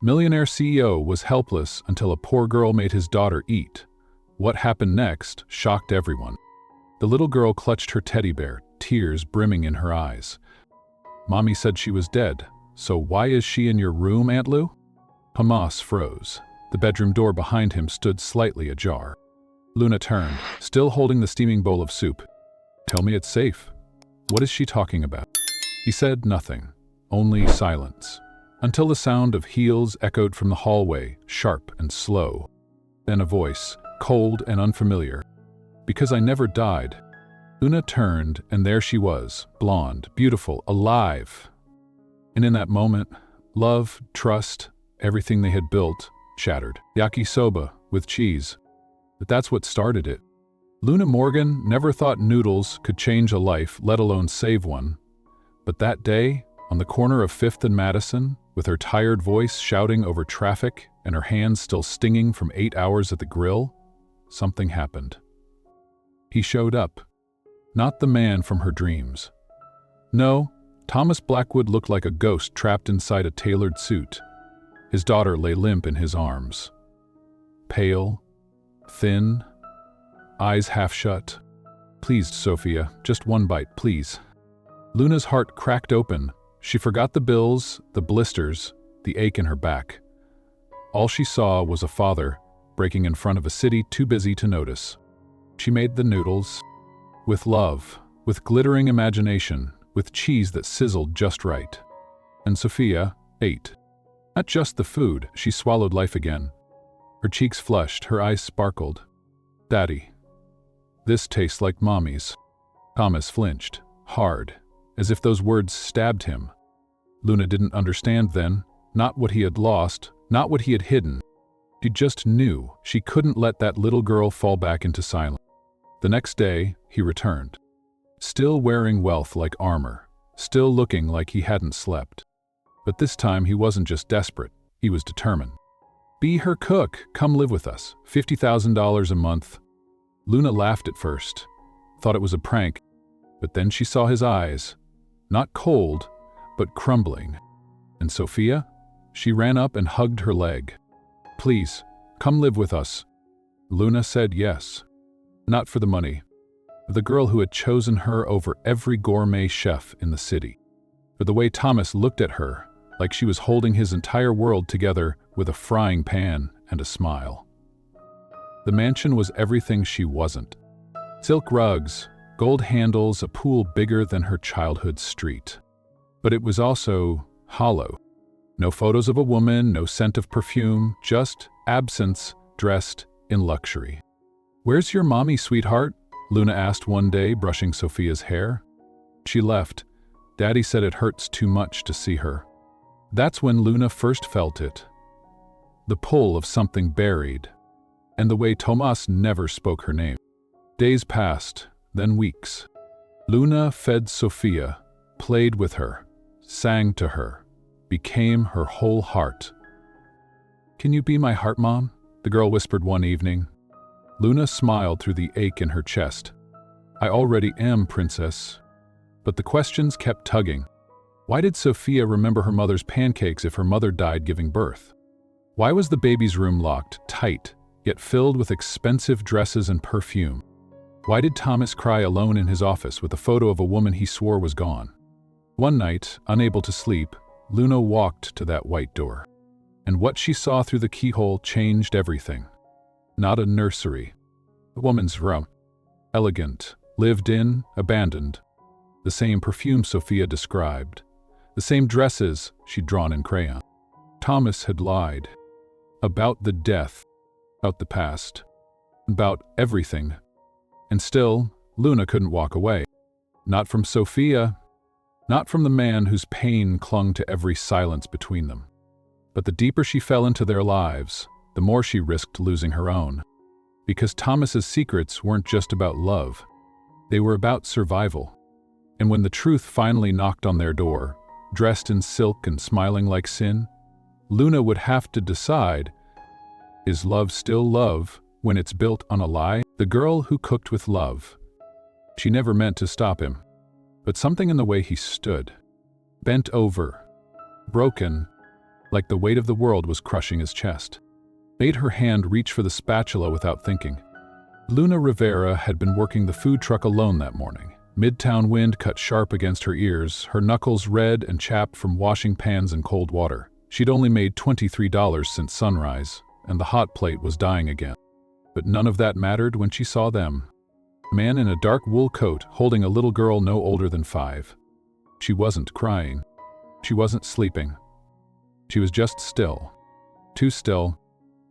Millionaire CEO was helpless until a poor girl made his daughter eat. What happened next shocked everyone. The little girl clutched her teddy bear, tears brimming in her eyes. "Mommy said she was dead, so why is she in your room, Aunt Lou?" Hamas froze. The bedroom door behind him stood slightly ajar. Luna turned, still holding the steaming bowl of soup. "Tell me it's safe. What is she talking about?" He said nothing, only silence, until the sound of heels echoed from the hallway, sharp and slow. Then a voice, cold and unfamiliar. "Because I never died." Luna turned, and there she was, blonde, beautiful, alive. And in that moment, love, trust, everything they had built, shattered. Yakisoba with cheese. But that's what started it. Luna Morgan never thought Noodles could change a life, let alone save one. But that day, on the corner of 5th and Madison, with her tired voice shouting over traffic and her hands still stinging from 8 hours at the grill, something happened. He showed up. Not the man from her dreams. No, Thomas Blackwood looked like a ghost trapped inside a tailored suit. His daughter lay limp in his arms. Pale, thin, eyes half shut. "Please, Sophia, just one bite, please." Luna's heart cracked open. She forgot the bills, the blisters, the ache in her back. All she saw was a father breaking in front of a city too busy to notice. She made the noodles. With love, with glittering imagination, with cheese that sizzled just right. And Sophia ate. Not just the food, she swallowed life again. Her cheeks flushed, her eyes sparkled. "Daddy, this tastes like Mommy's." Thomas flinched, hard, as if those words stabbed him. Luna didn't understand then, not what he had lost, not what he had hidden. She just knew she couldn't let that little girl fall back into silence. The next day, he returned. Still wearing wealth like armor, still looking like he hadn't slept. But this time he wasn't just desperate, he was determined. "Be her cook, come live with us, $50,000 a month." Luna laughed at first, thought it was a prank, but then she saw his eyes, not cold, but crumbling. And Sophia? She ran up and hugged her leg. "Please, come live with us." Luna said yes. Not for the money. For the girl who had chosen her over every gourmet chef in the city. For the way Thomas looked at her, like she was holding his entire world together with a frying pan and a smile. The mansion was everything she wasn't. Silk rugs, gold handles, a pool bigger than her childhood street. But it was also hollow. No photos of a woman, no scent of perfume, just absence dressed in luxury. "Where's your mommy, sweetheart?" Luna asked one day, brushing Sophia's hair. She left. Daddy said it hurts too much to see her. That's when Luna first felt it. The pull of something buried, and the way Tomas never spoke her name. Days passed, then weeks. Luna fed Sophia, played with her, sang to her, became her whole heart. "Can you be my heart, Mom?" the girl whispered one evening. Luna smiled through the ache in her chest. "I already am, Princess." But the questions kept tugging. Why did Sophia remember her mother's pancakes if her mother died giving birth? Why was the baby's room locked, tight, yet filled with expensive dresses and perfume? Why did Thomas cry alone in his office with a photo of a woman he swore was gone? One night, unable to sleep, Luna walked to that white door. And what she saw through the keyhole changed everything. Not a nursery. A woman's room. Elegant, lived in, abandoned. The same perfume Sophia described. The same dresses she'd drawn in crayon. Thomas had lied. About the death. About the past. About everything. And still, Luna couldn't walk away. Not from Sophia. Not from the man whose pain clung to every silence between them. But the deeper she fell into their lives, the more she risked losing her own. Because Thomas's secrets weren't just about love. They were about survival. And when the truth finally knocked on their door, dressed in silk and smiling like sin, Luna would have to decide, is love still love when it's built on a lie? The girl who cooked with love. She never meant to stop him. But something in the way he stood, bent over, broken, like the weight of the world was crushing his chest. Made her hand reach for the spatula without thinking. Luna Rivera had been working the food truck alone that morning. Midtown wind cut sharp against her ears, her knuckles red and chapped from washing pans in cold water. She'd only made $23 since sunrise, and the hot plate was dying again. But none of that mattered when she saw them. A man in a dark wool coat holding a little girl no older than 5. She wasn't crying. She wasn't sleeping. She was just still. Too still.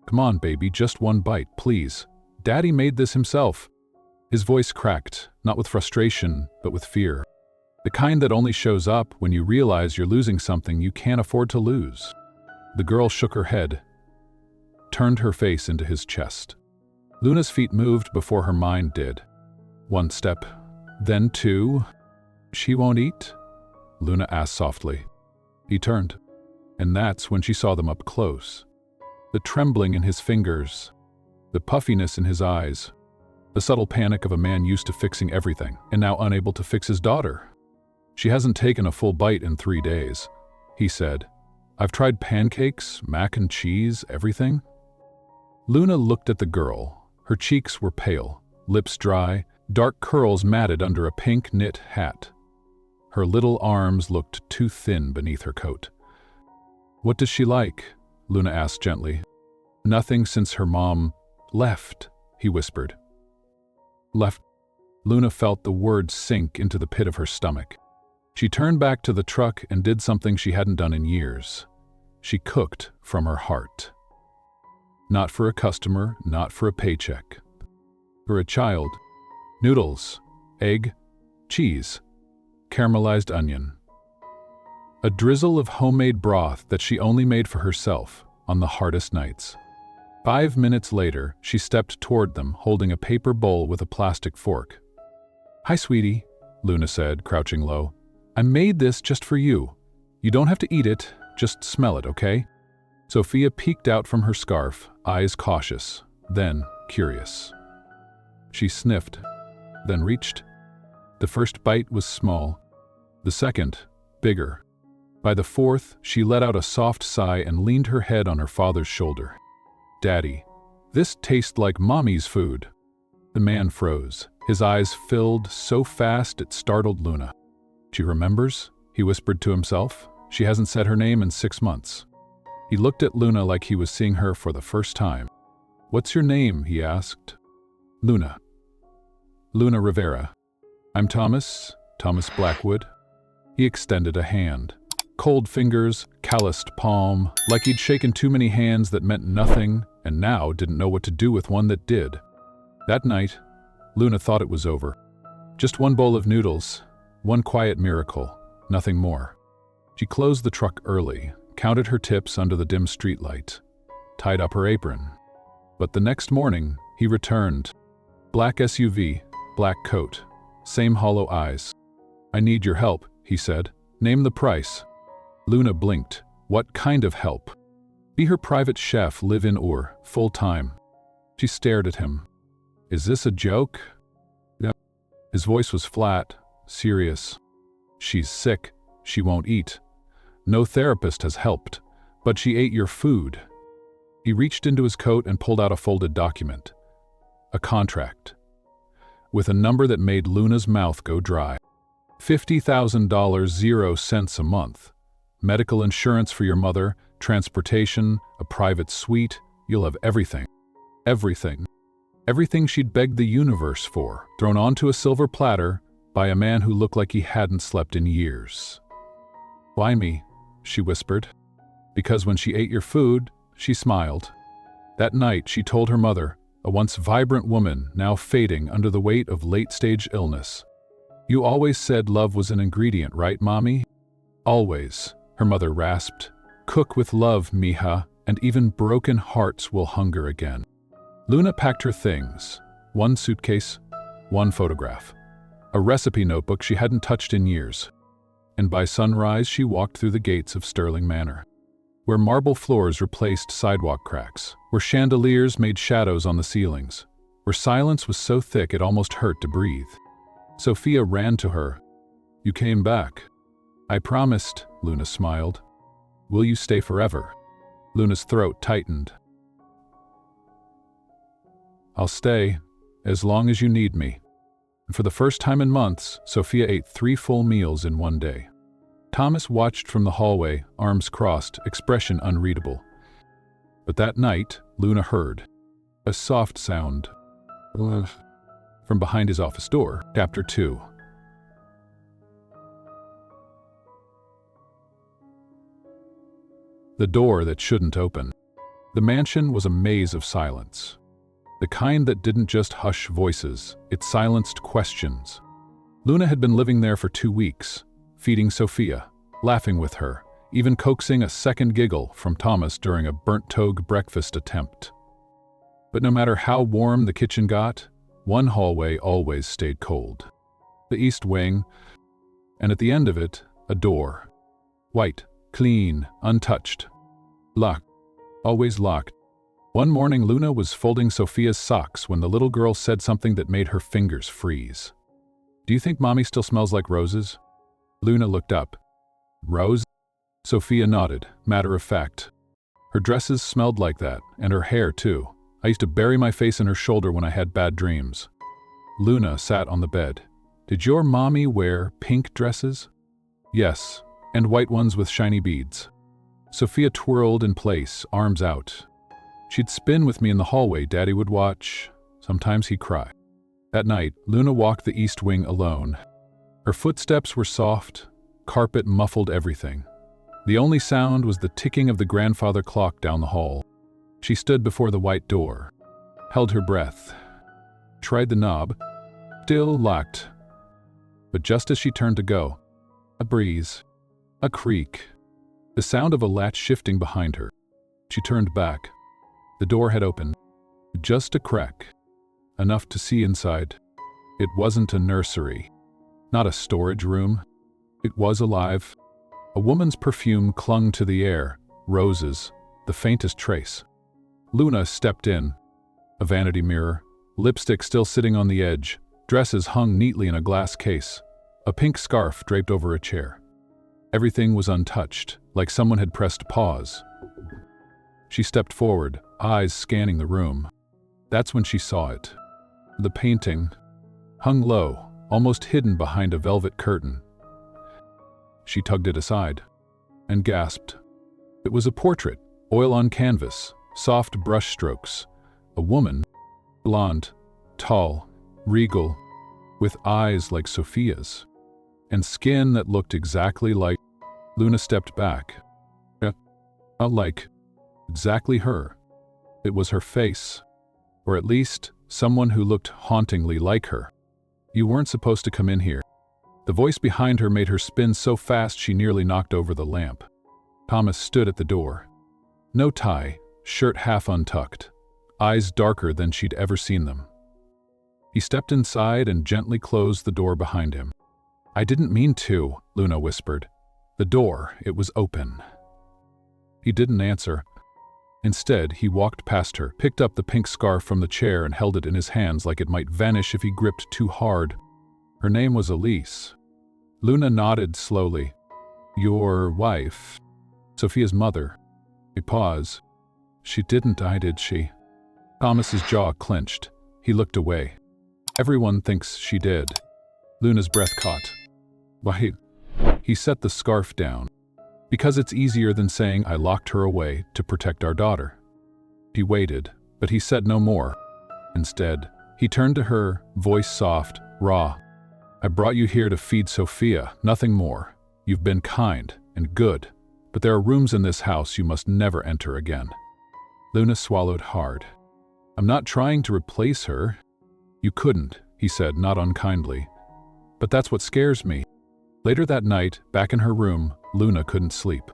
"Come on, baby, just one bite, please. Daddy made this himself." His voice cracked, not with frustration, but with fear. The kind that only shows up when you realize you're losing something you can't afford to lose. The girl shook her head, turned her face into his chest. Luna's feet moved before her mind did. 1 step, then 2. "She won't eat?" Luna asked softly. He turned, and that's when she saw them up close. The trembling in his fingers, the puffiness in his eyes, the subtle panic of a man used to fixing everything and now unable to fix his daughter. "She hasn't taken a full bite in 3 days, he said. "I've tried pancakes, mac and cheese, everything." Luna looked at the girl. Her cheeks were pale, lips dry, dark curls matted under a pink knit hat. Her little arms looked too thin beneath her coat. "What does she like?" Luna asked gently. "Nothing since her mom left," he whispered. Left. Luna felt the words sink into the pit of her stomach. She turned back to the truck and did something she hadn't done in years. She cooked from her heart. Not for a customer, not for a paycheck. For a child. Noodles, egg, cheese, caramelized onion. A drizzle of homemade broth that she only made for herself on the hardest nights. 5 minutes later, she stepped toward them, holding a paper bowl with a plastic fork. "Hi, sweetie," Luna said, crouching low. "I made this just for you. You don't have to eat it, just smell it, okay?" Sophia peeked out from her scarf, eyes cautious, then curious. She sniffed, then reached. The first bite was small, the second, bigger. By the 4th, she let out a soft sigh and leaned her head on her father's shoulder. "Daddy, this tastes like Mommy's food." The man froze. His eyes filled so fast it startled Luna. "She remembers?" he whispered to himself. "She hasn't said her name in 6 months." He looked at Luna like he was seeing her for the first time. "What's your name?" he asked. "Luna. Luna Rivera." "I'm Thomas Blackwood." He extended a hand. Cold fingers, calloused palm, like he'd shaken too many hands that meant nothing and now didn't know what to do with one that did. That night, Luna thought it was over. Just one bowl of noodles, one quiet miracle, nothing more. She closed the truck early, counted her tips under the dim streetlight, tied up her apron. But the next morning, he returned. Black SUV, black coat, same hollow eyes. "I need your help," he said. "Name the price." Luna blinked. What kind of help? Be her private chef, live in Ur, full-time. She stared at him. "Is this a joke?" Yeah. His voice was flat, serious. "She's sick. She won't eat. No therapist has helped, but she ate your food." He reached into his coat and pulled out a folded document. A contract. With a number that made Luna's mouth go dry. $50,000, 0 cents a month. Medical insurance for your mother, transportation, a private suite. You'll have everything. Everything. Everything she'd begged the universe for, thrown onto a silver platter by a man who looked like he hadn't slept in years. "Why me?" she whispered. "Because when she ate your food," she smiled. That night she told her mother, a once vibrant woman now fading under the weight of late-stage illness. "You always said love was an ingredient, right, Mommy?" "Always," her mother rasped. "Cook with love, mija, and even broken hearts will hunger again." Luna packed her things. 1 suitcase, 1 photograph. A recipe notebook she hadn't touched in years. And by sunrise she walked through the gates of Sterling Manor, where marble floors replaced sidewalk cracks, where chandeliers made shadows on the ceilings, where silence was so thick it almost hurt to breathe. Sophia ran to her. "You came back." "I promised," Luna smiled. Will you stay forever? Luna's throat tightened. I'll stay, as long as you need me. And for the first time in months, Sophia ate 3 full meals in one day. Thomas watched from the hallway, arms crossed, expression unreadable. But that night, Luna heard a soft sound from behind his office door. Chapter 2. The door that shouldn't open. The mansion was a maze of silence. The kind that didn't just hush voices, it silenced questions. Luna had been living there for 2 weeks, feeding Sophia, laughing with her, even coaxing a second giggle from Thomas during a burnt-toast breakfast attempt. But no matter how warm the kitchen got, one hallway always stayed cold. The east wing, and at the end of it, a door. White, clean, untouched. Locked. Always locked. One morning, Luna was folding Sophia's socks when the little girl said something that made her fingers freeze. Do you think Mommy still smells like roses? Luna looked up. Rose? Sophia nodded, matter of fact. Her dresses smelled like that, and her hair too. I used to bury my face in her shoulder when I had bad dreams. Luna sat on the bed. Did your mommy wear pink dresses? Yes, and white ones with shiny beads. Sophia twirled in place, arms out. She'd spin with me in the hallway. Daddy would watch. Sometimes he'd cry. At night, Luna walked the east wing alone. Her footsteps were soft. Carpet muffled everything. The only sound was the ticking of the grandfather clock down the hall. She stood before the white door, held her breath, tried the knob, still locked. But just as she turned to go, a breeze, a creak, the sound of a latch shifting behind her. She turned back. The door had opened, just a crack, enough to see inside. It wasn't a nursery, not a storage room. It was alive. A woman's perfume clung to the air, roses, the faintest trace. Luna stepped in. A vanity mirror, lipstick still sitting on the edge, dresses hung neatly in a glass case, a pink scarf draped over a chair. Everything was untouched, like someone had pressed pause. She stepped forward, eyes scanning the room. That's when she saw it. The painting hung low, almost hidden behind a velvet curtain. She tugged it aside and gasped. It was a portrait, oil on canvas, soft brush strokes. A woman, blonde, tall, regal, with eyes like Sophia's, and skin that looked exactly like. Luna stepped back. Not like exactly her. It was her face, or at least someone who looked hauntingly like her. You weren't supposed to come in here. The voice behind her made her spin so fast she nearly knocked over the lamp. Thomas stood at the door. No tie, shirt half untucked, eyes darker than she'd ever seen them. He stepped inside and gently closed the door behind him. I didn't mean to, Luna whispered. The door, it was open. He didn't answer. Instead, he walked past her, picked up the pink scarf from the chair and held it in his hands like it might vanish if he gripped too hard. Her name was Elise. Luna nodded slowly. Your wife? Sophia's mother. A pause. She didn't die, did she? Thomas's jaw clenched. He looked away. Everyone thinks she did. Luna's breath caught. Why? He set the scarf down. Because it's easier than saying I locked her away to protect our daughter. He waited, but he said no more. Instead, he turned to her, voice soft, raw. I brought you here to feed Sophia, nothing more. You've been kind and good, but there are rooms in this house you must never enter again. Luna swallowed hard. I'm not trying to replace her. You couldn't, he said, not unkindly. But that's what scares me. Later that night, back in her room, Luna couldn't sleep.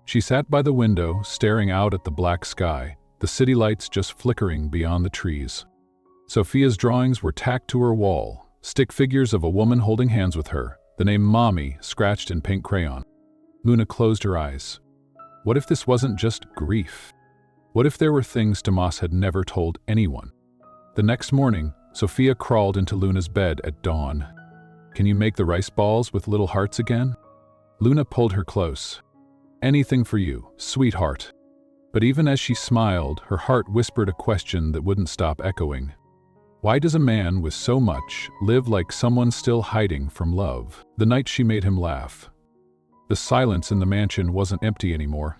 She sat by the window, staring out at the black sky, the city lights just flickering beyond the trees. Sophia's drawings were tacked to her wall, stick figures of a woman holding hands with her, the name Mommy scratched in pink crayon. Luna closed her eyes. What if this wasn't just grief? What if there were things Tomas had never told anyone? The next morning, Sophia crawled into Luna's bed at dawn. Can you make the rice balls with little hearts again? Luna pulled her close. Anything for you, sweetheart. But even as she smiled, her heart whispered a question that wouldn't stop echoing. Why does a man with so much live like someone still hiding from love? The night she made him laugh. The silence in the mansion wasn't empty anymore.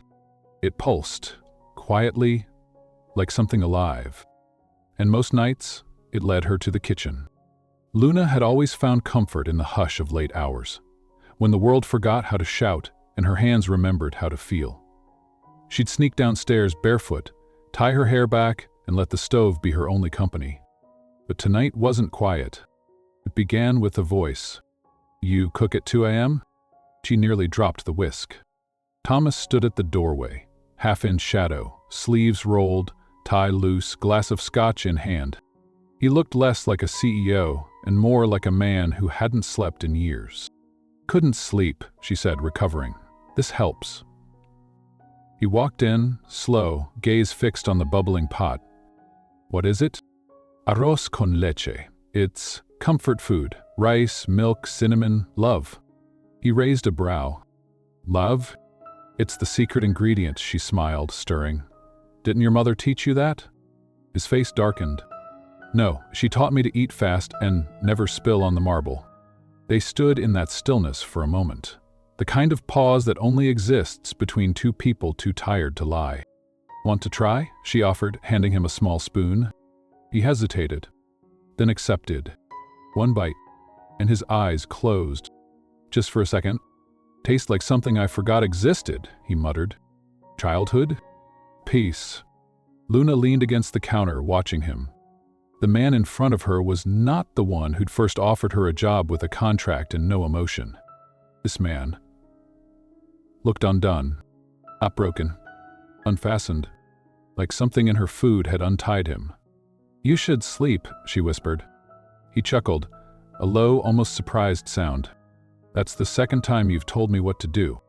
It pulsed, quietly, like something alive. And most nights, it led her to the kitchen. Luna had always found comfort in the hush of late hours, when the world forgot how to shout and her hands remembered how to feel. She'd sneak downstairs barefoot, tie her hair back, and let the stove be her only company. But tonight wasn't quiet. It began with a voice. "You cook at 2 a.m.? She nearly dropped the whisk. Thomas stood at the doorway, half in shadow, sleeves rolled, tie loose, glass of scotch in hand. He looked less like a CEO and more like a man who hadn't slept in years. "Couldn't sleep," she said, recovering. "This helps." He walked in, slow, gaze fixed on the bubbling pot. "What is it?" "Arroz con leche. It's comfort food. Rice, milk, cinnamon, love." He raised a brow. "Love? It's the secret ingredient," she smiled, stirring. "Didn't your mother teach you that?" His face darkened. "No, she taught me to eat fast and never spill on the marble." They stood in that stillness for a moment, the kind of pause that only exists between two people too tired to lie. "Want to try?" she offered, handing him a small spoon. He hesitated, then accepted. One bite, and his eyes closed. "Just for a second. Tastes like something I forgot existed," he muttered. "Childhood? Peace." Luna leaned against the counter, watching him. The man in front of her was not the one who'd first offered her a job with a contract and no emotion. This man looked undone, not broken, unfastened, like something in her food had untied him. "You should sleep," she whispered. He chuckled, a low, almost surprised sound. "That's the second time you've told me what to do.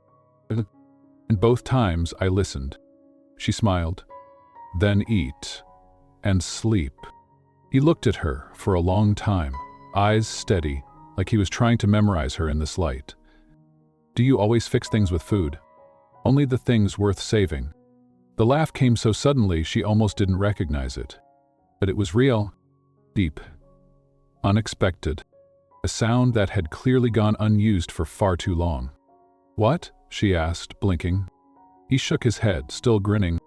And both times I listened." She smiled. "Then eat and sleep." He looked at her for a long time, eyes steady, like he was trying to memorize her in this light. "Do you always fix things with food?" "Only the things worth saving." The laugh came so suddenly she almost didn't recognize it. But it was real, deep, unexpected, a sound that had clearly gone unused for far too long. "What?" she asked, blinking. He shook his head, still grinning.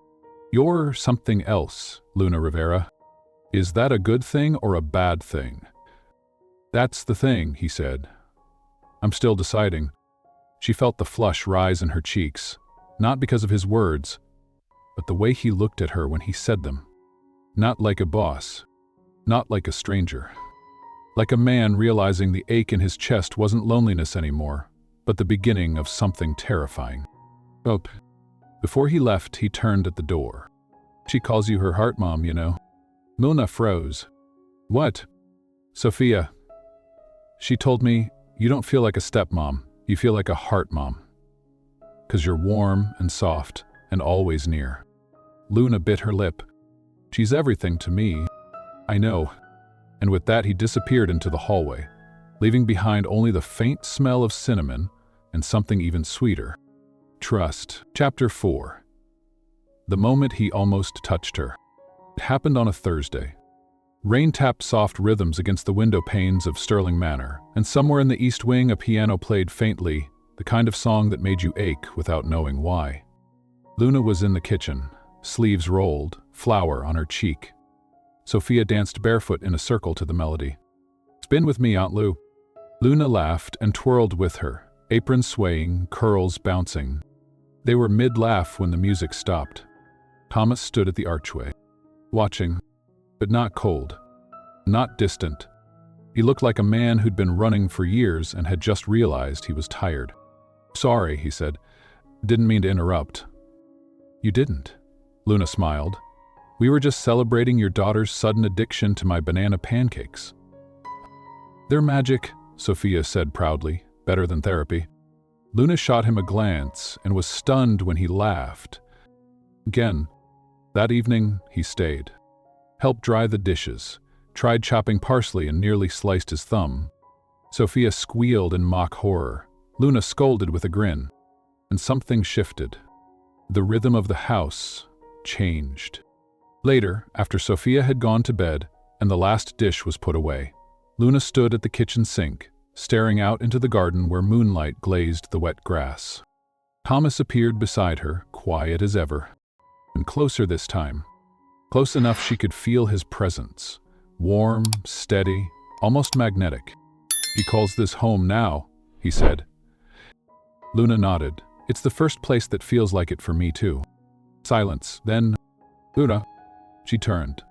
"You're something else, Luna Rivera. Is that a good thing or a bad thing?" "That's the thing," he said. "I'm still deciding." She felt the flush rise in her cheeks, not because of his words, but the way he looked at her when he said them. Not like a boss, not like a stranger. Like a man realizing the ache in his chest wasn't loneliness anymore, but the beginning of something terrifying. "Oh." Before he left, he turned at the door. "She calls you her heart mom, you know." Luna froze. "What?" "Sophia. She told me, you don't feel like a stepmom, you feel like a heart mom. 'Cause you're warm and soft and always near." Luna bit her lip. "She's everything to me." "I know." And with that he disappeared into the hallway, leaving behind only the faint smell of cinnamon and something even sweeter. Trust. Chapter 4. The moment he almost touched her. It happened on a Thursday. Rain tapped soft rhythms against the window panes of Sterling Manor, and somewhere in the East Wing a piano played faintly, the kind of song that made you ache without knowing why. Luna was in the kitchen, sleeves rolled, flour on her cheek. Sophia danced barefoot in a circle to the melody. "Spin with me, Aunt Lou." Luna laughed and twirled with her, apron swaying, curls bouncing. They were mid-laugh when the music stopped. Thomas stood at the archway, watching, but not cold, not distant. He looked like a man who'd been running for years and had just realized he was tired. "Sorry," he said. "Didn't mean to interrupt." "You didn't," Luna smiled. "We were just celebrating your daughter's sudden addiction to my banana pancakes." "They're magic," Sophia said proudly, "better than therapy." Luna shot him a glance and was stunned when he laughed. Again, that evening he stayed. Helped dry the dishes, tried chopping parsley and nearly sliced his thumb. Sophia squealed in mock horror. Luna scolded with a grin. and something shifted. The rhythm of the house changed. Later, after Sophia had gone to bed and the last dish was put away, Luna stood at the kitchen sink, staring out into the garden where moonlight glazed the wet grass. Thomas appeared beside her, quiet as ever, and closer this time. Close enough she could feel his presence. Warm, steady, almost magnetic. "He calls this home now," he said. Luna nodded. "It's the first place that feels like it for me too." Silence. Then, "Luna." She turned,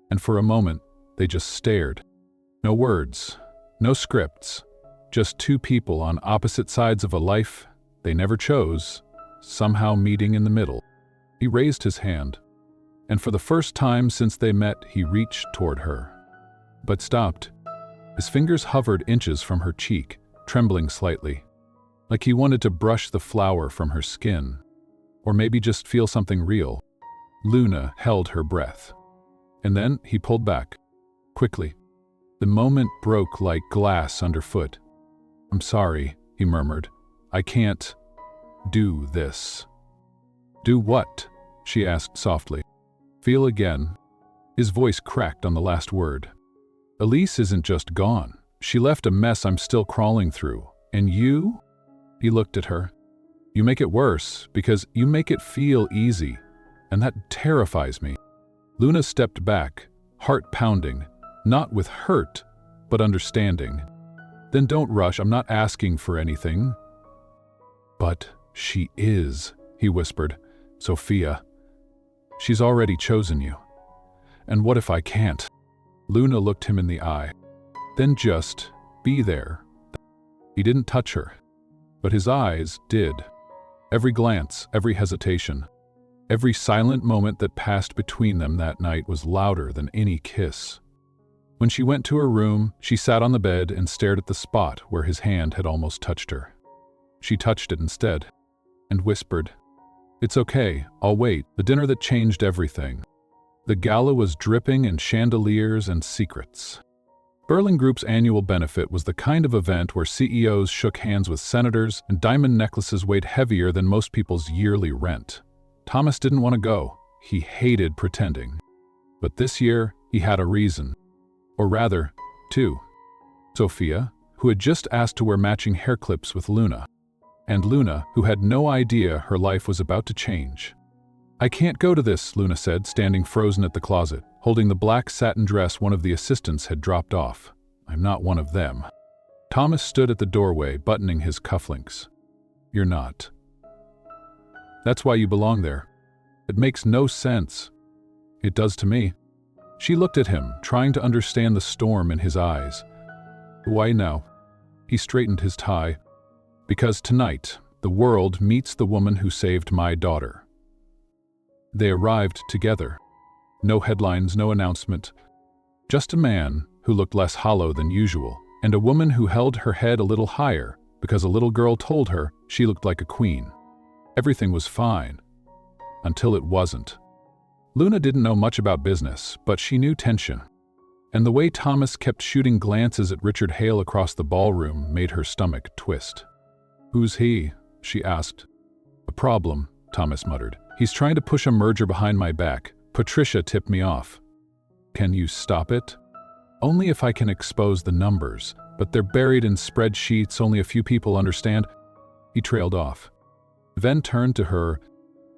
and for a moment they just stared. No words, no scripts, just two people on opposite sides of a life they never chose, somehow meeting in the middle. He raised his hand, and for the first time since they met, he reached toward her, but stopped. His fingers hovered inches from her cheek, trembling slightly, like he wanted to brush the flour from her skin, or maybe just feel something real. Luna held her breath, and then he pulled back, quickly. The moment broke like glass underfoot. "I'm sorry," he murmured. "I can't do this." "Do what?" she asked softly. "Feel again." His voice cracked on the last word. "Elise isn't just gone. She left a mess I'm still crawling through. And you?" He looked at her. "You make it worse because you make it feel easy, and that terrifies me." Luna stepped back, heart pounding, not with hurt, but understanding. "Then don't rush, I'm not asking for anything." "But she is," he whispered. "Sophia, she's already chosen you. And what if I can't?" Luna looked him in the eye. "Then just be there." He didn't touch her, but his eyes did. Every glance, every hesitation, every silent moment that passed between them that night was louder than any kiss. When she went to her room, she sat on the bed and stared at the spot where his hand had almost touched her. She touched it instead, and whispered, "It's okay, I'll wait." The dinner that changed everything. The gala was dripping in chandeliers and secrets. Berlin Group's annual benefit was the kind of event where CEOs shook hands with senators and diamond necklaces weighed heavier than most people's yearly rent. Thomas didn't want to go. He hated pretending. But this year, he had a reason. Or rather, two. Sophia, who had just asked to wear matching hair clips with Luna. And Luna, who had no idea her life was about to change. "I can't go to this," Luna said, standing frozen at the closet, holding the black satin dress one of the assistants had dropped off. "I'm not one of them." Thomas stood at the doorway, buttoning his cufflinks. "You're not. That's why you belong there. It makes no sense." "It does to me." She looked at him, trying to understand the storm in his eyes. "Why now?" He straightened his tie. "Because tonight, the world meets the woman who saved my daughter." They arrived together. No headlines, no announcement. Just a man who looked less hollow than usual, and a woman who held her head a little higher because a little girl told her she looked like a queen. Everything was fine. Until it wasn't. Luna didn't know much about business, but she knew tension. And the way Thomas kept shooting glances at Richard Hale across the ballroom made her stomach twist. "Who's he?" she asked. "A problem," Thomas muttered. "He's trying to push a merger behind my back. Patricia tipped me off." "Can you stop it?" "Only if I can expose the numbers, but they're buried in spreadsheets only a few people understand." He trailed off. Then turned to her.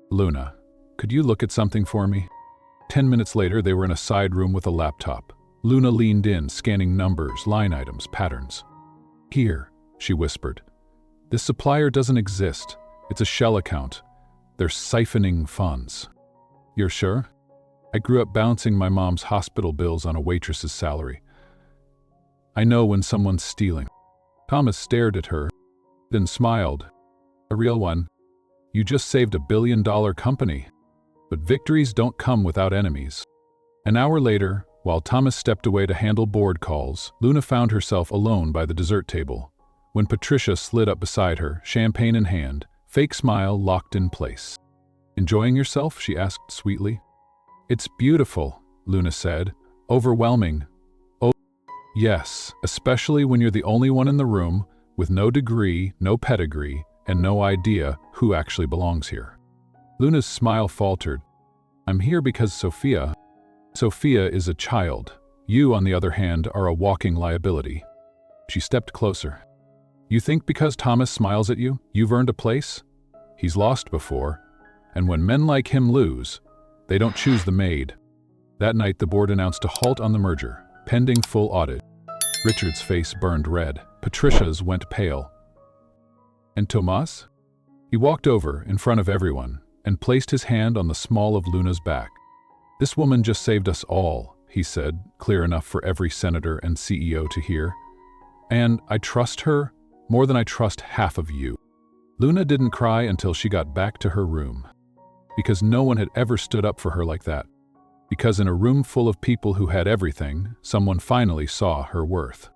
"Luna, could you look at something for me?" 10 minutes later, they were in a side room with a laptop. Luna leaned in, scanning numbers, line items, patterns. "Here," she whispered. "This supplier doesn't exist. It's a shell account. They're siphoning funds." "You're sure?" "I grew up bouncing my mom's hospital bills on a waitress's salary. I know when someone's stealing." Thomas stared at her, then smiled. "A real one. You just saved $1 billion company. But victories don't come without enemies." An hour later, while Thomas stepped away to handle board calls, Luna found herself alone by the dessert table. When Patricia slid up beside her, champagne in hand, fake smile locked in place. "Enjoying yourself?" she asked sweetly. "It's beautiful," Luna said. "Overwhelming." "Oh, yes, especially when you're the only one in the room, with no degree, no pedigree, and no idea who actually belongs here. Luna's smile faltered. I'm here because Sophia is a child. You, on the other hand, are a walking liability. She stepped closer. You think because Thomas smiles at you, you've earned a place? He's lost before, and when men like him lose, they don't choose the maid. That night, the board announced a halt on the merger, pending full audit. Richard's face burned red. Patricia's went pale. And Tomas? He walked over in front of everyone and placed his hand on the small of Luna's back. This woman just saved us all, he said, clear enough for every senator and CEO to hear. And I trust her more than I trust half of you. Luna didn't cry until she got back to her room. Because no one had ever stood up for her like that. Because in a room full of people who had everything, someone finally saw her worth.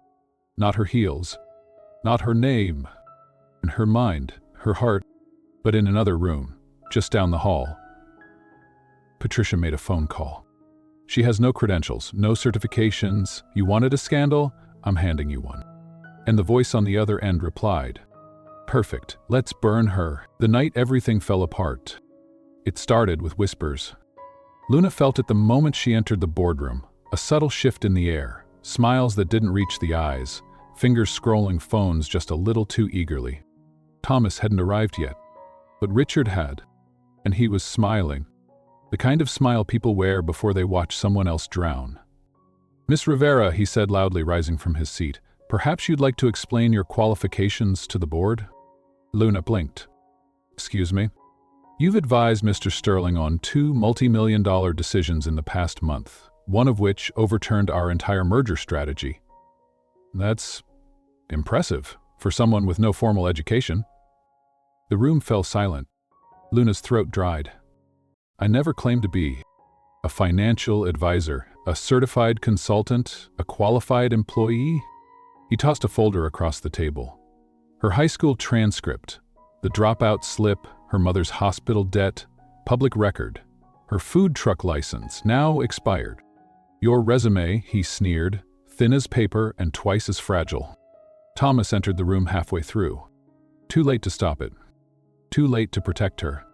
Not her heels, not her name, and her mind, her heart, but in another room, just down the hall. Patricia made a phone call. She has no credentials, no certifications. You wanted a scandal? I'm handing you one. And the voice on the other end replied, Perfect, let's burn her. The night everything fell apart. It started with whispers. Luna felt it the moment she entered the boardroom, a subtle shift in the air, smiles that didn't reach the eyes, fingers scrolling phones just a little too eagerly. Thomas hadn't arrived yet, but Richard had, and he was smiling, the kind of smile people wear before they watch someone else drown. Miss Rivera, he said loudly, rising from his seat, perhaps you'd like to explain your qualifications to the board? Luna blinked. Excuse me? You've advised Mr. Sterling on 2 multi-million-dollar decisions in the past month, one of which overturned our entire merger strategy. That's impressive for someone with no formal education. The room fell silent. Luna's throat dried. I never claimed to be a financial advisor, a certified consultant, a qualified employee. He tossed a folder across the table. Her high school transcript, the dropout slip, her mother's hospital debt, public record, her food truck license, now expired. Your resume, he sneered, thin as paper and twice as fragile. Thomas entered the room halfway through. Too late to stop it. Too late to protect her.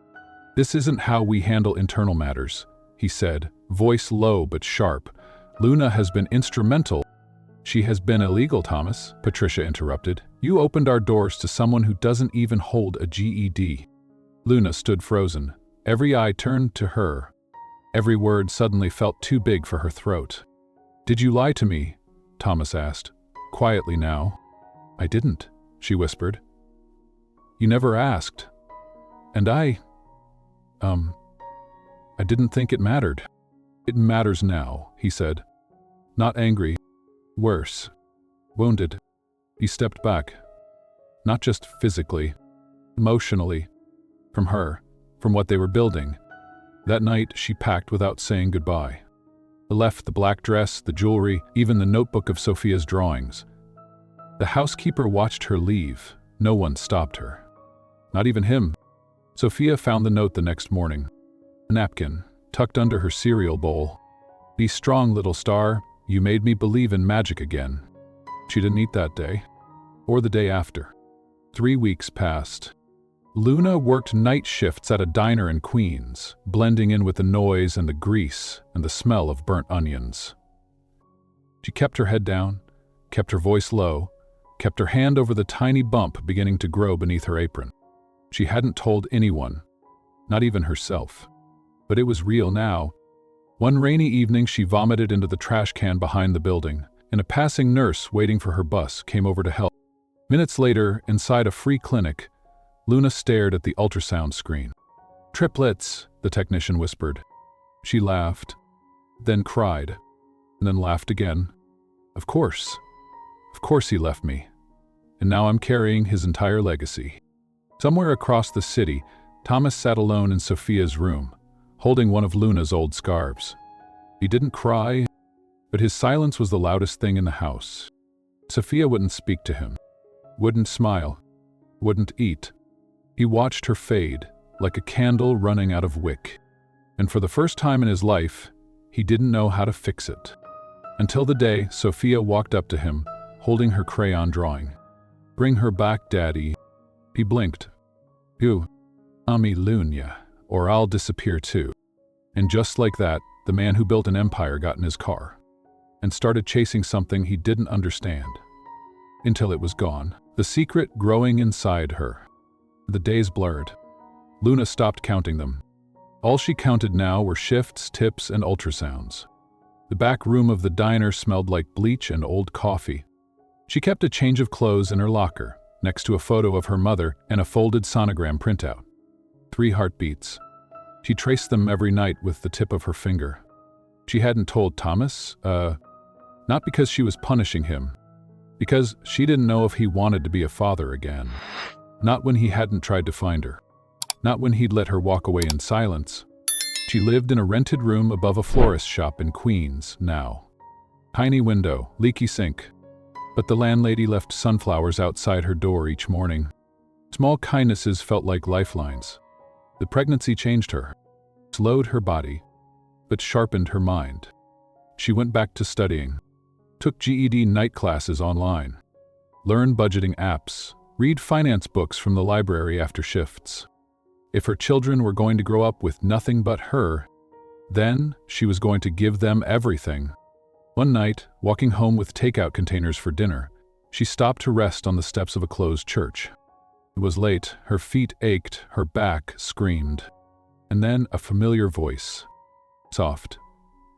This isn't how we handle internal matters, he said, voice low but sharp. Luna has been instrumental. She has been illegal, Thomas, Patricia interrupted. You opened our doors to someone who doesn't even hold a GED. Luna stood frozen. Every eye turned to her. Every word suddenly felt too big for her throat. Did you lie to me? Thomas asked, quietly now. I didn't, she whispered. You never asked. And I didn't think it mattered. It matters now, he said. Not angry. Worse. Wounded. He stepped back. Not just physically, emotionally. From her, from what they were building. That night, she packed without saying goodbye. Left the black dress, the jewelry, even the notebook of Sophia's drawings. The housekeeper watched her leave. No one stopped her. Not even him. Sophia found the note the next morning. A napkin, tucked under her cereal bowl. Be strong, little star. You made me believe in magic again. She didn't eat that day, or the day after. 3 weeks passed. Luna worked night shifts at a diner in Queens, blending in with the noise and the grease and the smell of burnt onions. She kept her head down, kept her voice low, kept her hand over the tiny bump beginning to grow beneath her apron. She hadn't told anyone, not even herself. But it was real now. One rainy evening, she vomited into the trash can behind the building, and a passing nurse waiting for her bus came over to help. Minutes later, inside a free clinic, Luna stared at the ultrasound screen. Triplets, the technician whispered. She laughed, then cried, and then laughed again. Of course he left me. And now I'm carrying his entire legacy. Somewhere across the city, Thomas sat alone in Sophia's room, holding one of Luna's old scarves. He didn't cry, but his silence was the loudest thing in the house. Sophia wouldn't speak to him, wouldn't smile, wouldn't eat. He watched her fade, like a candle running out of wick. And for the first time in his life, he didn't know how to fix it. Until the day Sophia walked up to him, holding her crayon drawing. Bring her back, Daddy. He blinked, You, Ami Lunya, or I'll disappear too. And just like that, the man who built an empire got in his car and started chasing something he didn't understand. Until it was gone, the secret growing inside her. The days blurred. Luna stopped counting them. All she counted now were shifts, tips, and ultrasounds. The back room of the diner smelled like bleach and old coffee. She kept a change of clothes in her locker, next to a photo of her mother and a folded sonogram printout. 3 heartbeats. She traced them every night with the tip of her finger. She hadn't told Thomas, not because she was punishing him, because she didn't know if he wanted to be a father again. Not when he hadn't tried to find her. Not when he'd let her walk away in silence. She lived in a rented room above a florist shop in Queens now. Tiny window, leaky sink. But the landlady left sunflowers outside her door each morning. Small kindnesses felt like lifelines. The pregnancy changed her, slowed her body, but sharpened her mind. She went back to studying, took GED night classes online, learned budgeting apps, read finance books from the library after shifts. If her children were going to grow up with nothing but her, then she was going to give them everything. One night, walking home with takeout containers for dinner, she stopped to rest on the steps of a closed church. It was late, her feet ached, her back screamed. And then a familiar voice. Soft,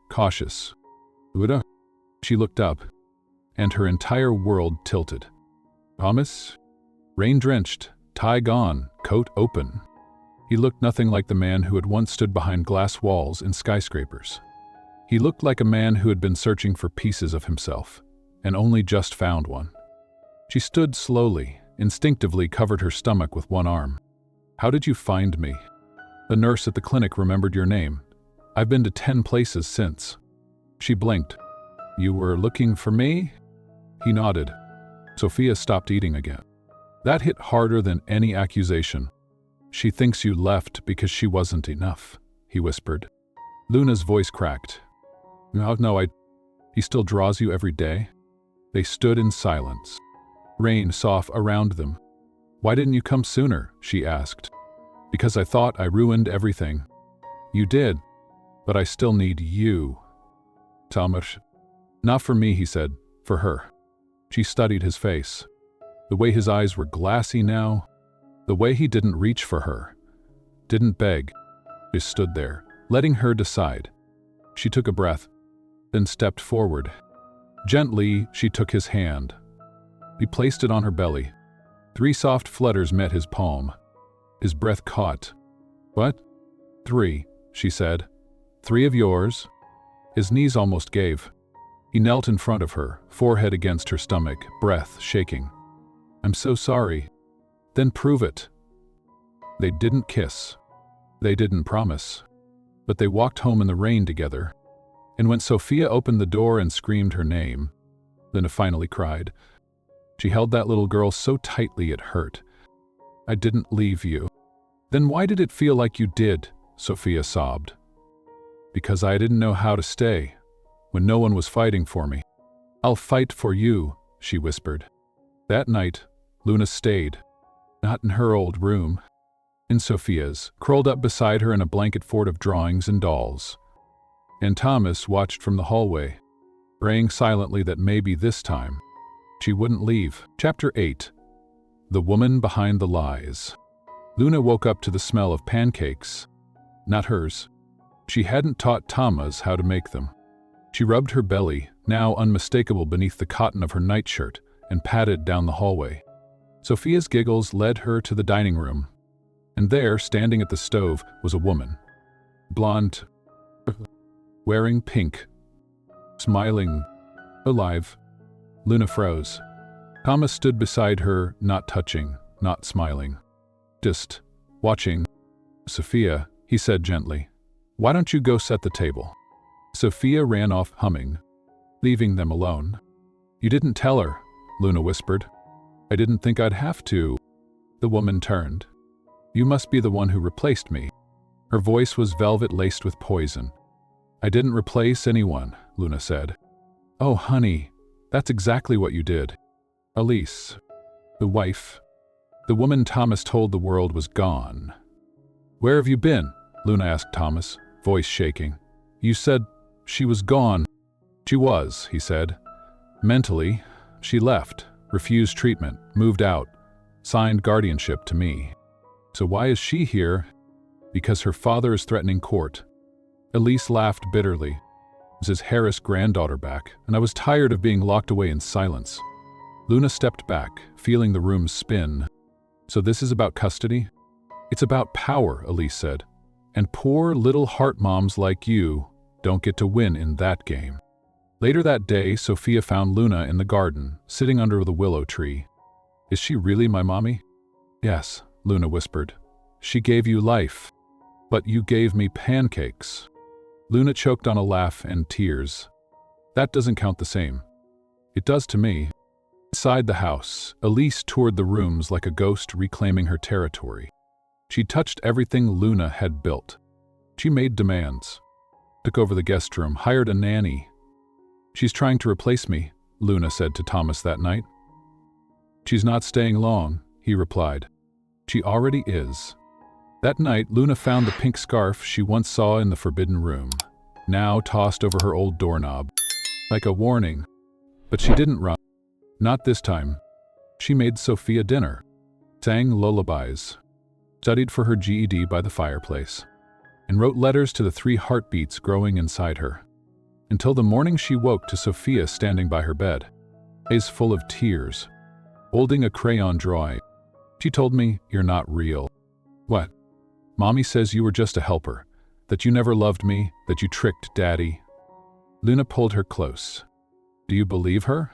cautious. Uda? She looked up, and her entire world tilted. Thomas? Rain-drenched, tie gone, coat open. He looked nothing like the man who had once stood behind glass walls in skyscrapers. He looked like a man who had been searching for pieces of himself, and only just found one. She stood slowly, instinctively covered her stomach with one arm. How did you find me? The nurse at the clinic remembered your name. I've been to 10 places since. She blinked. You were looking for me? He nodded. Sophia stopped eating again. That hit harder than any accusation. She thinks you left because she wasn't enough, he whispered. Luna's voice cracked. No, he still draws you every day? They stood in silence. Rain soughed around them. Why didn't you come sooner? She asked. Because I thought I ruined everything. You did, but I still need you. Thomas. Not for me, he said, for her. She studied his face. The way his eyes were glassy now, the way he didn't reach for her, didn't beg, just stood there, letting her decide. She took a breath, then stepped forward. Gently, she took his hand. He placed it on her belly. 3 soft flutters met his palm. His breath caught. What? 3, she said. 3 of yours? His knees almost gave. He knelt in front of her, forehead against her stomach, breath shaking. I'm so sorry. Then prove it. They didn't kiss. They didn't promise. But they walked home in the rain together. And when Sophia opened the door and screamed her name, Luna finally cried. She held that little girl so tightly it hurt. I didn't leave you. Then why did it feel like you did? Sophia sobbed. Because I didn't know how to stay, when no one was fighting for me. I'll fight for you, she whispered. That night, Luna stayed. Not in her old room. In Sophia's, curled up beside her in a blanket fort of drawings and dolls. And Thomas watched from the hallway, praying silently that maybe this time she wouldn't leave. Chapter 8. The Woman Behind the Lies. Luna woke up to the smell of pancakes. Not hers. She hadn't taught Thomas how to make them. She rubbed her belly, now unmistakable beneath the cotton of her nightshirt, and padded down the hallway. Sophia's giggles led her to the dining room, and there, standing at the stove, was a woman. Blonde, wearing pink, smiling, alive. Luna froze. Thomas stood beside her, not touching, not smiling. Just watching. Sophia, he said gently, why don't you go set the table? Sophia ran off humming, leaving them alone. You didn't tell her, Luna whispered. I didn't think I'd have to. The woman turned. You must be the one who replaced me. Her voice was velvet laced with poison. I didn't replace anyone, Luna said. Oh, honey, that's exactly what you did. Elise, the wife. The woman Thomas told the world was gone. "Where have you been?" Luna asked Thomas, voice shaking. "You said she was gone." "She was," he said. "Mentally, she left, refused treatment, moved out, signed guardianship to me. So why is she here? Because her father is threatening court." Elise laughed bitterly. It was his Harris granddaughter back, and I was tired of being locked away in silence. Luna stepped back, feeling the room spin. "So this is about custody?" "It's about power," Elise said. "And poor little heart moms like you don't get to win in that game." Later that day, Sophia found Luna in the garden, sitting under the willow tree. "Is she really my mommy?" "Yes," Luna whispered. "She gave you life. But you gave me pancakes." Luna choked on a laugh and tears. "That doesn't count the same." "It does to me." Inside the house, Elise toured the rooms like a ghost reclaiming her territory. She touched everything Luna had built. She made demands. Took over the guest room, hired a nanny. "She's trying to replace me," Luna said to Thomas that night. "She's not staying long," he replied. "She already is." That night, Luna found the pink scarf she once saw in the forbidden room, now tossed over her old doorknob, like a warning. But she didn't run. Not this time. She made Sophia dinner, sang lullabies, studied for her GED by the fireplace, and wrote letters to the 3 heartbeats growing inside her. Until the morning she woke to Sophia standing by her bed, eyes full of tears, holding a crayon drawing. She told me, "You're not real." "What?" "Mommy says you were just a helper, that you never loved me, that you tricked Daddy." Luna pulled her close. "Do you believe her?"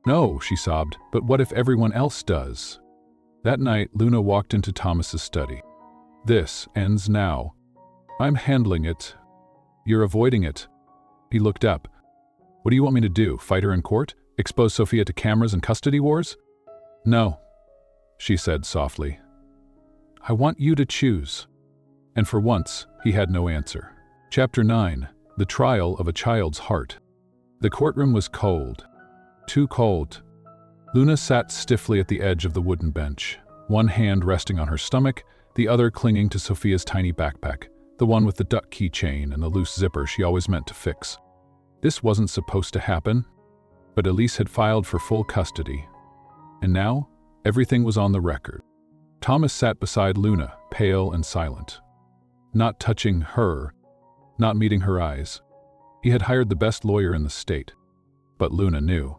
"No," she sobbed, "but what if everyone else does?" That night, Luna walked into Thomas's study. "This ends now. I'm handling it. You're avoiding it." He looked up. "What do you want me to do, fight her in court? Expose Sophia to cameras and custody wars?" "No," she said softly. "I want you to choose." And for once, he had no answer. Chapter 9. The Trial of a Child's Heart. The courtroom was cold. Too cold. Luna sat stiffly at the edge of the wooden bench, one hand resting on her stomach, the other clinging to Sophia's tiny backpack, the one with the duck keychain and the loose zipper she always meant to fix. This wasn't supposed to happen, but Elise had filed for full custody. And now, everything was on the record. Thomas sat beside Luna, pale and silent. Not touching her, not meeting her eyes. He had hired the best lawyer in the state. But Luna knew.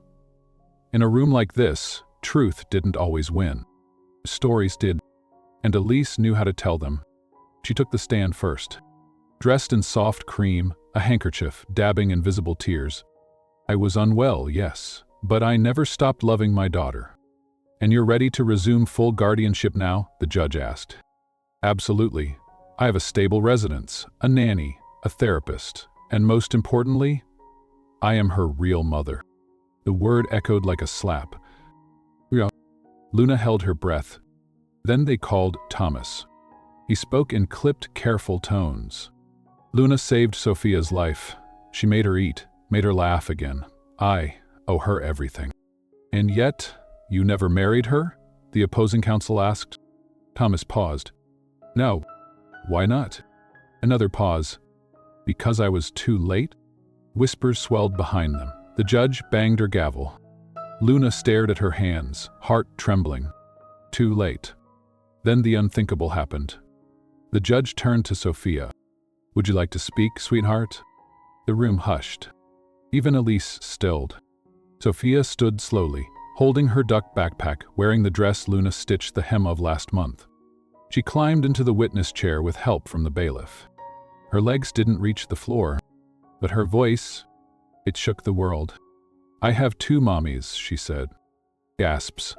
In a room like this, truth didn't always win. Stories did, and Elise knew how to tell them. She took the stand first. Dressed in soft cream, a handkerchief dabbing invisible tears. "I was unwell, yes, but I never stopped loving my daughter." "And you're ready to resume full guardianship now?" the judge asked. "Absolutely. I have a stable residence, a nanny, a therapist, and most importantly, I am her real mother." The word echoed like a slap. Luna held her breath. Then they called Thomas. He spoke in clipped, careful tones. "Luna saved Sophia's life. She made her eat, made her laugh again. I owe her everything." "And yet, you never married her?" the opposing counsel asked. Thomas paused. "No." "Why not?" Another pause. "Because I was too late?" Whispers swelled behind them. The judge banged her gavel. Luna stared at her hands, heart trembling. Too late. Then the unthinkable happened. The judge turned to Sophia. "Would you like to speak, sweetheart?" The room hushed. Even Elise stilled. Sophia stood slowly, holding her duck backpack, wearing the dress Luna stitched the hem of last month. She climbed into the witness chair with help from the bailiff. Her legs didn't reach the floor, but her voice, it shook the world. "I have 2 mommies," she said. Gasps.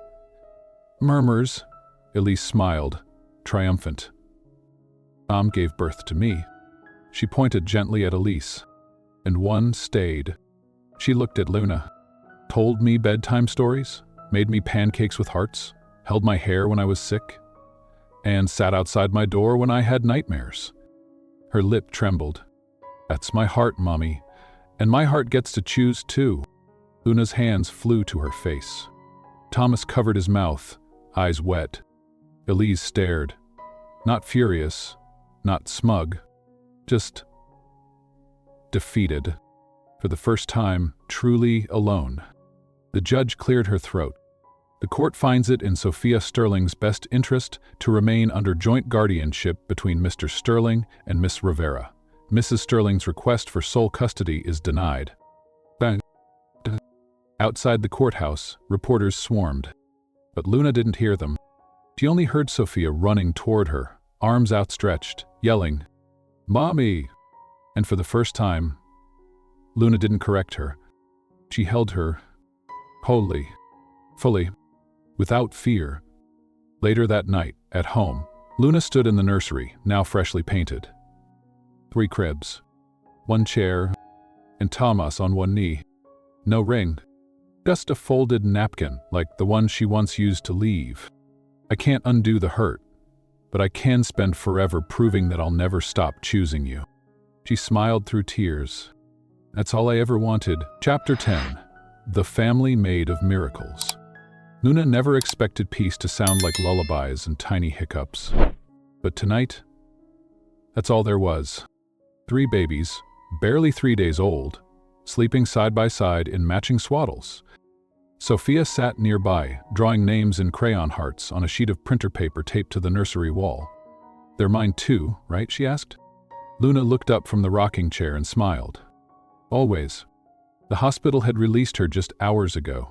Murmurs. Elise smiled, triumphant. "Mom gave birth to me." She pointed gently at Elise. "And one stayed." She looked at Luna. "Told me bedtime stories, made me pancakes with hearts, held my hair when I was sick, and sat outside my door when I had nightmares." Her lip trembled. "That's my heart, Mommy. And my heart gets to choose too." Luna's hands flew to her face. Thomas covered his mouth, eyes wet. Elise stared. Not furious, not smug, just defeated. For the first time, truly alone. The judge cleared her throat. The court finds it in Sophia Sterling's best interest to remain under joint guardianship between Mr. Sterling and Miss Rivera. Mrs. Sterling's request for sole custody is denied. Bang. Outside the courthouse, reporters swarmed. But Luna didn't hear them. She only heard Sophia running toward her, arms outstretched, yelling, "Mommy!" And for the first time, Luna didn't correct her. She held her, wholly, fully, without fear. Later that night, at home, Luna stood in the nursery, now freshly painted. 3 cribs, 1 chair, and Thomas on one knee. No ring, just a folded napkin like the one she once used to leave. I can't undo the hurt, but I can spend forever proving that I'll never stop choosing you. She smiled through tears. That's all I ever wanted. Chapter 10. The Family Made of Miracles. Luna never expected peace to sound like lullabies and tiny hiccups. But tonight, that's all there was. 3 babies, barely 3 days old, sleeping side by side in matching swaddles. Sophia sat nearby, drawing names in crayon hearts on a sheet of printer paper taped to the nursery wall. "They're mine too, right?" she asked. Luna looked up from the rocking chair and smiled. Always. The hospital had released her just hours ago.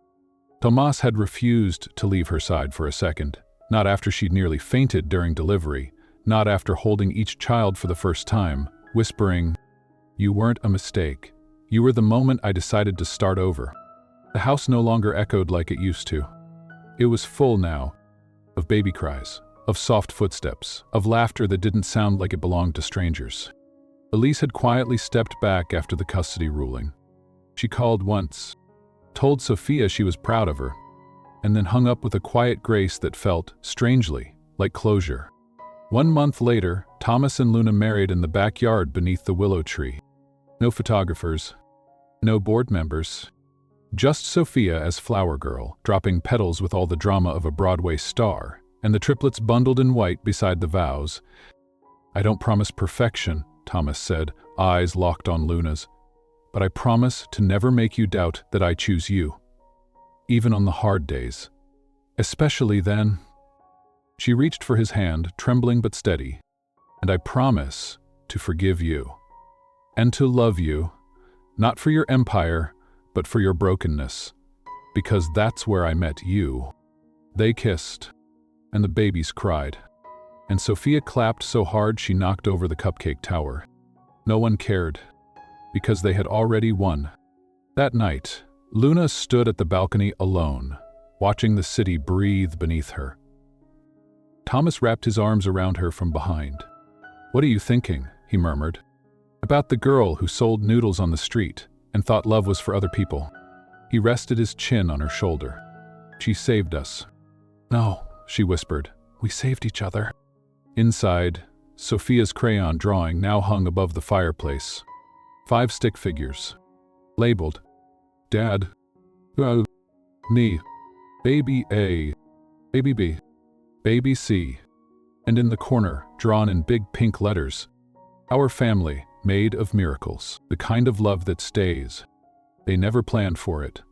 Tomas had refused to leave her side for a second, not after she'd nearly fainted during delivery, not after holding each child for the first time, whispering, "You weren't a mistake. You were the moment I decided to start over." The house no longer echoed like it used to. It was full now, of baby cries, of soft footsteps, of laughter that didn't sound like it belonged to strangers. Elise had quietly stepped back after the custody ruling. She called once, told Sophia she was proud of her, and then hung up with a quiet grace that felt, strangely, like closure. 1 month later, Thomas and Luna married in the backyard beneath the willow tree. No photographers, no board members, just Sophia as flower girl, dropping petals with all the drama of a Broadway star, and the triplets bundled in white beside the vows. "I don't promise perfection," Thomas said, eyes locked on Luna's, "but I promise to never make you doubt that I choose you, even on the hard days. Especially then." She reached for his hand, trembling but steady. "And I promise to forgive you, and to love you, not for your empire, but for your brokenness, because that's where I met you." They kissed, and the babies cried, and Sophia clapped so hard she knocked over the cupcake tower. No one cared, because they had already won. That night, Luna stood at the balcony alone, watching the city breathe beneath her. Thomas wrapped his arms around her from behind. "What are you thinking?" he murmured. "About the girl who sold noodles on the street and thought love was for other people." He rested his chin on her shoulder. "She saved us." "No," she whispered. "We saved each other." Inside, Sophia's crayon drawing now hung above the fireplace. 5 stick figures, labeled Dad, me, Baby A, Baby B, Baby C, and in the corner, drawn in big pink letters, "Our family, made of miracles, the kind of love that stays." They never planned for it.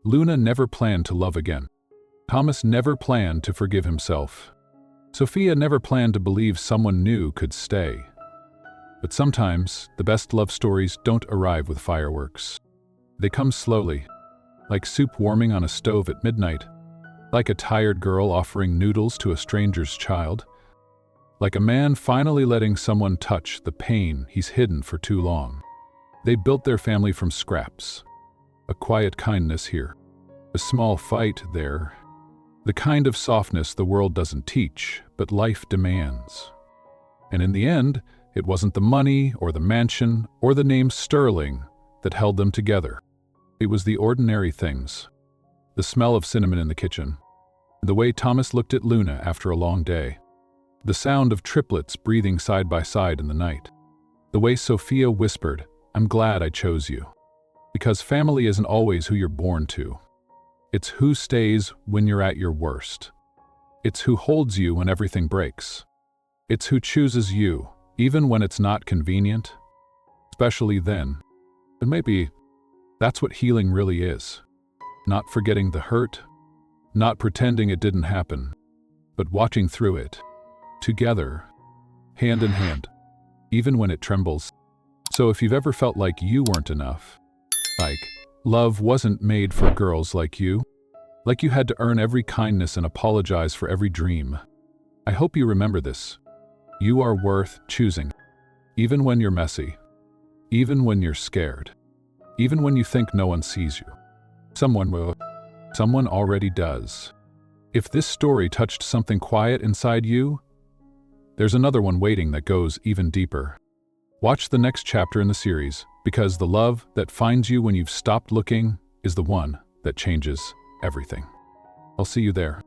Luna never planned to love again. Thomas never planned to forgive himself. Sophia never planned to believe someone new could stay. But sometimes, the best love stories don't arrive with fireworks. They come slowly, like soup warming on a stove at midnight, like a tired girl offering noodles to a stranger's child, like a man finally letting someone touch the pain he's hidden for too long. They built their family from scraps. A quiet kindness here, a small fight there, the kind of softness the world doesn't teach, but life demands. And in the end, it wasn't the money or the mansion or the name Sterling that held them together. It was the ordinary things, the smell of cinnamon in the kitchen, the way Thomas looked at Luna after a long day, the sound of triplets breathing side by side in the night, the way Sophia whispered, "I'm glad I chose you." Because family isn't always who you're born to. It's who stays when you're at your worst. It's who holds you when everything breaks. It's who chooses you, even when it's not convenient, especially then. And maybe that's what healing really is. Not forgetting the hurt, not pretending it didn't happen, but watching through it, together, hand in hand, even when it trembles. So if you've ever felt like you weren't enough, like love wasn't made for girls like you had to earn every kindness and apologize for every dream, I hope you remember this. You are worth choosing, even when you're messy, even when you're scared, even when you think no one sees you. Someone will. Someone already does. If this story touched something quiet inside you, there's another one waiting that goes even deeper. Watch the next chapter in the series, because the love that finds you when you've stopped looking is the one that changes everything. I'll see you there.